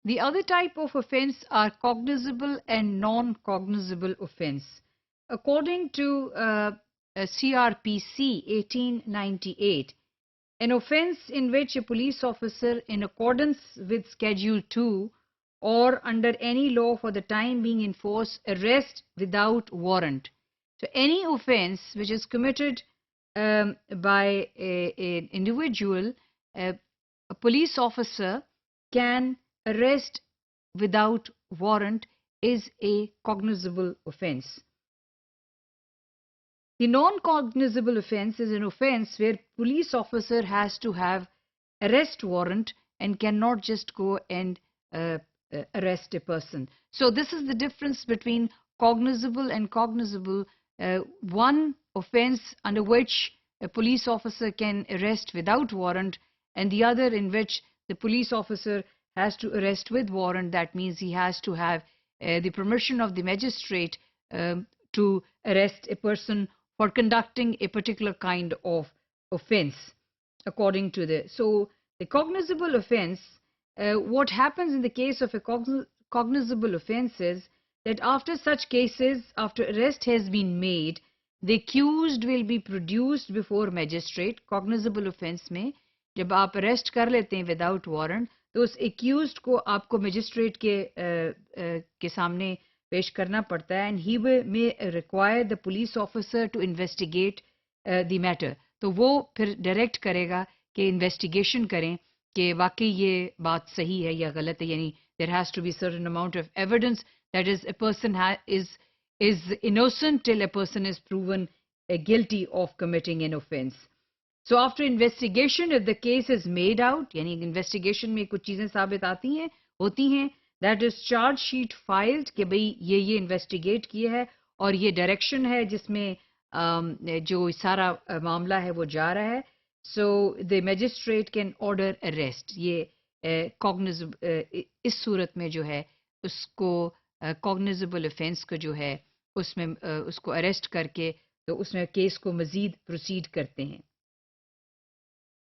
The other type of offense are cognizable and non-cognizable offense. According to CRPC 1898, an offense in which a police officer, in accordance with Schedule 2 or under any law for the time being in force, arrest without warrant. So any offense which is committed by an individual, a police officer can arrest without warrant is a cognizable offense. The non-cognizable offense is an offense where police officer has to have arrest warrant and cannot just go and arrest a person. So this is the difference between cognizable and cognizable. One offense under which a police officer can arrest without warrant, and the other in which the police officer has to arrest with warrant. That means he has to have the permission of the magistrate to arrest a person for conducting a particular kind of offense according to the. So the cognizable offense, what happens in the case of a cognizable offense is that after such cases, after arrest has been made, the accused will be produced before magistrate. Cognizable offense में जब आप arrest कर लेते हैं without warrant, तो उस accused को आपको magistrate के सामने पेश करना पड़ता है, and he may require the police officer to investigate the matter. तो वो फिर direct करेगा कि investigation करें कि वाकई ये बात सही है या गलत है. यानी there has to be certain amount of evidence, that is a person is innocent till a person is proven guilty of committing an offense. So after investigation, if the case is made out, यानी investigation में कुछ चीजें साबित होती हैं, that is charge sheet filed कि भाई ये investigate किया है और ये direction है जिसमें जो सारा मामला है वो जा रहा है. So the magistrate can order arrest. ये cognizable इस सूरत में जो है उसको cognizable offense को जो है उसमें उसको arrest करके तो उसमें केस को मजीद proceed करते हैं.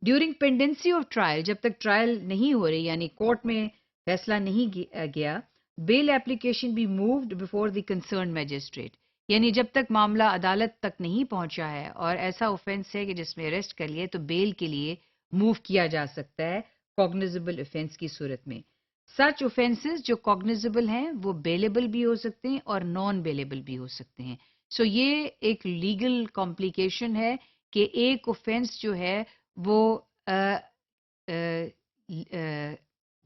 During pendency of trial, जब तक trial नहीं हो रही यानी कोर्ट में फैसला नहीं गया, bail application be moved before the concerned magistrate. यानी जब तक मामला अदालत तक नहीं पहुंचा है और ऐसा offense है कि जिसमें arrest कर लिया तो bail के लिए move किया जा सकता है cognizable offense की सूरत में. Such offenses जो cognizable हैं वो bailable भी हो सकते हैं और non-bailable भी हो सकते हैं. So ये एक legal complication है कि एक offense जो है वो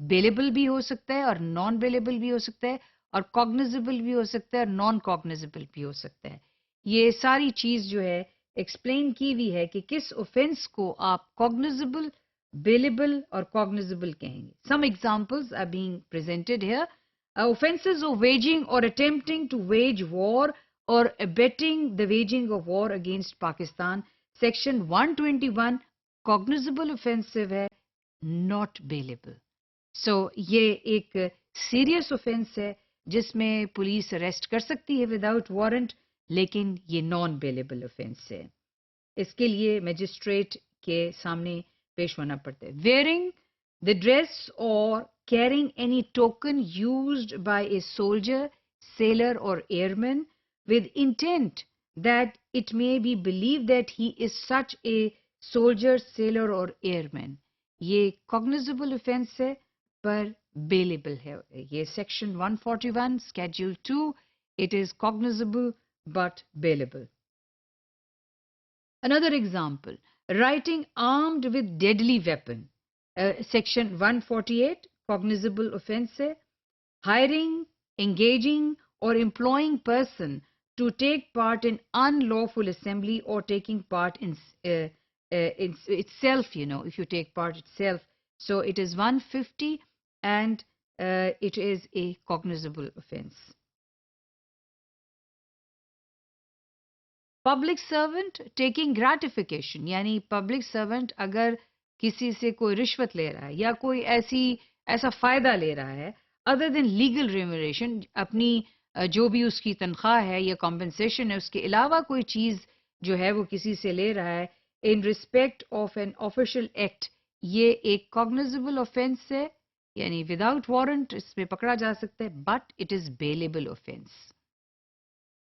bailable भी हो सकता है और non-bailable भी हो सकता है और cognizable भी हो सकता है और non-cognizable भी हो सकता है. ये सारी चीज जो है explain की हुई है कि किस offense को आप cognizable, bailable और cognizable कहेंगे. Some examples are being presented here. Offenses of waging or attempting to wage war or abetting the waging of war against Pakistan. Section 121 cognizable offensive है, not bailable. So ये एक serious offense है जिसमें police arrest कर सकती है without warrant, लेकिन ये non bailable offense है. इसके लिए magistrate के सामने पेश होना पड़ता है. Wearing the dress or carrying any token used by a soldier, sailor or airman with intent that it may be believed that he is such a soldier, sailor or airman. ये cognizable offense है पर bailable है. ये section 141 schedule 2, it is cognizable but bailable. Another example, writing armed with deadly weapon. Section 148 cognizable offense है. Hiring, engaging or employing person to take part in unlawful assembly or taking part in itself, you know, if you take part itself. So it is 150 and it is a cognizable offense. Public servant taking gratification, यानी public servant अगर किसी से कोई रिश्वत ले रहा है या कोई ऐसा फायदा ले रहा है other than legal remuneration, अपनी जो भी उसकी तनख्वाह है या compensation है उसके अलावा कोई चीज जो है वो किसी से ले रहा है in respect of an official act, ये एक cognizable offense है यानी विदाउट वारंट इसमें पकड़ा जा सकता है, but it is bailable offence.